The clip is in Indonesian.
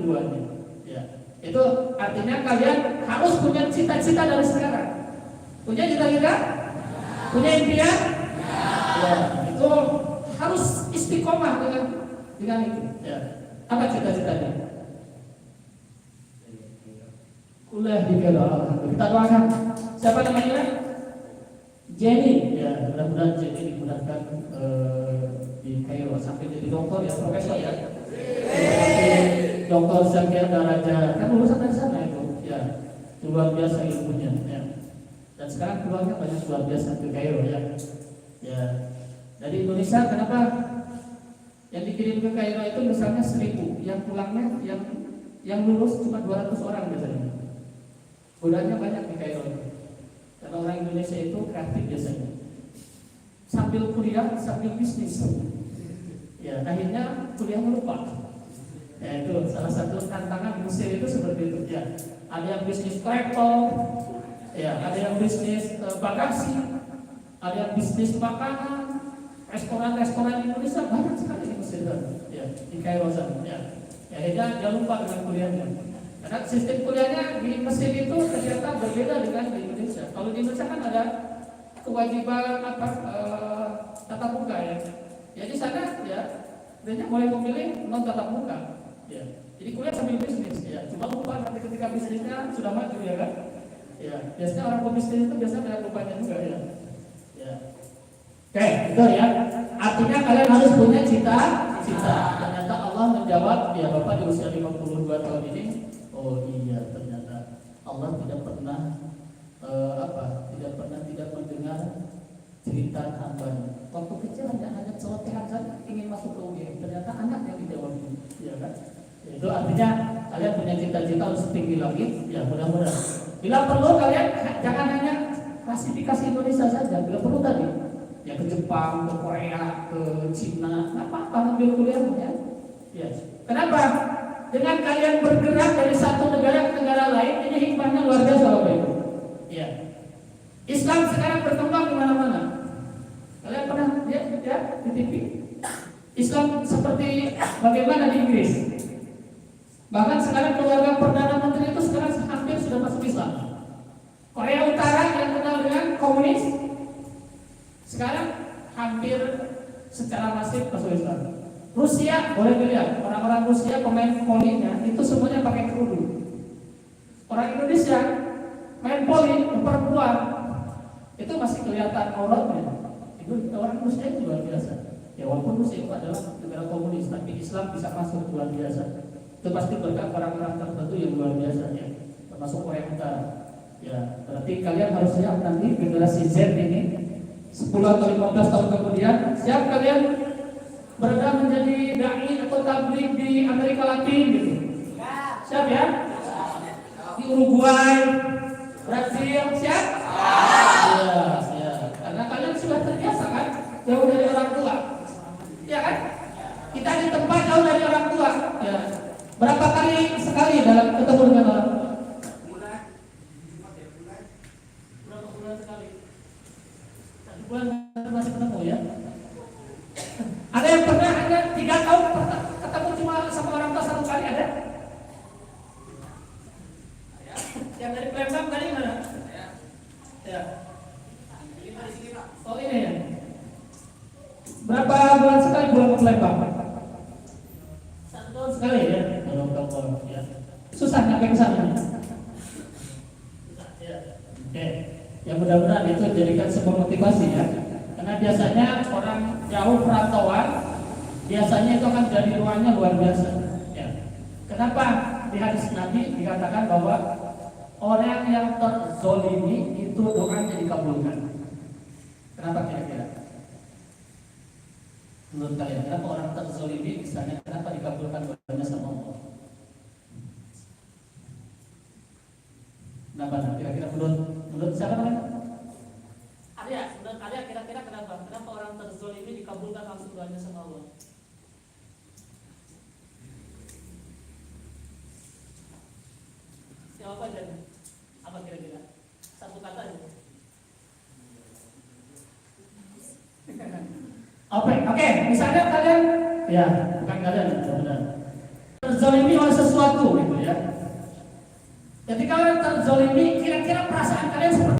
dua-duanya. Ya. Itu artinya kalian harus punya cita-cita dari sekarang. Punya cita-cita? Punya impian? Ya, itu harus istiqomah dengan itu. Ya. Apa cita-citanya? Kuliah di Kairo. Kita doakan. Siapa namanya? Jenny. Ya, mudah-mudahan Jenny dimudahkan di Kairo sampai jadi dokter ya, profesor ya. Dokter sekian daraja, kan lulusan dari sana itu. Ya, luar biasa ilmunya. Ya. Dan sekarang keluarnya banyak luar biasa ke Kairo ya. Ya. Dari Indonesia kenapa yang dikirim ke Kairo itu misalnya 1000, yang pulangnya yang lulus cuma 200 orang biasanya. Godanya banyak di Kairo. Karena orang Indonesia itu kreatif biasanya. Sambil kuliah, sambil bisnis. Ya, akhirnya kuliahnya lupa. Ya, itu salah satu tantangan di Mesir itu seperti itu. Ya, ada yang bisnis travel, ya, ada yang bisnis bagasi, ada yang bisnis makanan, restoran-restoran Indonesia banyak sekali di Mesir. Ya, di Kairo sana. Ya, akhirnya dia lupa dengan kuliahnya. Karena sistem kuliahnya di Mesir itu ternyata berbeda dengan di Indonesia. Kalau di Indonesia kan ada kewajiban tatap muka ya. Jadi sana ya, dia boleh memilih non tatap muka. Ya. Jadi kuliah sambil bisnis ya. Cuma lupa nanti ketika bisnisnya sudah maju ya kan. Ya, biasanya orang pebisnis itu biasanya banyak lupanya juga ya. Ya. Oke, itu ya. Artinya kalian harus punya cita-cita. Ternyata Allah menjawab, ya Bapak di usia 52 tahun ini. Oh iya, ternyata Allah tidak pernah tidak mendengar cerita hambanya. Waktu kecil hanya celotehan saja ingin masuk ke UGM. Ternyata anak yang dijawab ini, ya kan? Itu artinya kalian punya cita-cita harus tinggi lagi. Ya mudah-mudahan. Bila perlu kalian jangan hanya klasifikasi Indonesia saja. Bila perlu tadi, ya ke Jepang, ke Korea, ke Cina, nggak apa-apa ambil kuliahnya. Ya. Kenapa? Dengan kalian bergerak dari satu negara ke negara lain, ini hikmahnya luar biasa Bapak Ibu. Ya. Islam sekarang berkembang di mana-mana. Kalian pernah lihat ya di TV? Islam seperti bagaimana di Inggris? Bahkan sekarang keluarga perdana menteri itu sekarang hampir sudah masuk Islam. Korea Utara yang kenal dengan komunis sekarang hampir secara masif masuk Islam. Rusia boleh dilihat orang-orang Rusia pemain volinya itu semuanya pakai kerudung. Orang Indonesia main voli perempuan itu masih kelihatan auratnya. Itu orang Rusia itu luar biasa. Ya walaupun Rusia itu adalah negara komunis, tapi Islam bisa masuk luar biasa. Itu pasti berkat orang-orang tertentu yang luar biasa ya, termasuk Korea Utara. Ya, berarti kalian harus siap nanti generasi Z ini 10 atau 15 tahun kemudian siap kalian berada menjadi dai atau tabligh di Amerika Latin gitu. Siap ya? Di Uruguay, Brasil, siap? Ya. Karena kalian sudah terbiasa kan jauh dari orang tua. Ya kan? Kita di tempat jauh dari orang tua. Ya. Berapa kali sekali dalam ketemu dengan orang tua? Berapa bulan sekali? 1 bulan masih ketemu ya? Ada yang pernah hanya 3 tahun ketemu cuma sama orang tua 1 kali ada? Yang dari Palembang tadi mana? Ya. Oh ini ya. Berapa bulan sekali pulang ke Palembang? 1 tahun sekali ya. Ya. Susah nyampe ke sana. Ya. Oke. Ya mudah-mudahan itu jadikan sebuah motivasi ya. Karena biasanya orang jauh perantauan biasanya itu akan jadi ruangnya luar biasa. Ya. Kenapa di hadis Nabi dikatakan bahwa orang yang terzolimi itu doanya dikabulkan. Kenapa kira-kira? Menurut kalian, kenapa orang terzolimi misalnya kenapa dikabulkan doanya sama Allah? Kenapa? Kira-kira menurut siapa namanya? Arya, menurut Arya kira-kira kenapa? Kenapa orang terzolimi dikabulkan langsung doanya sama Allah? Siapa aja? Apa kira-kira? Satu kata aja. Oke, misalnya kalian, ya bukan kalian, benar. Terzolimi oleh sesuatu, Ketika orang terzolimi, kira-kira perasaan kalian seperti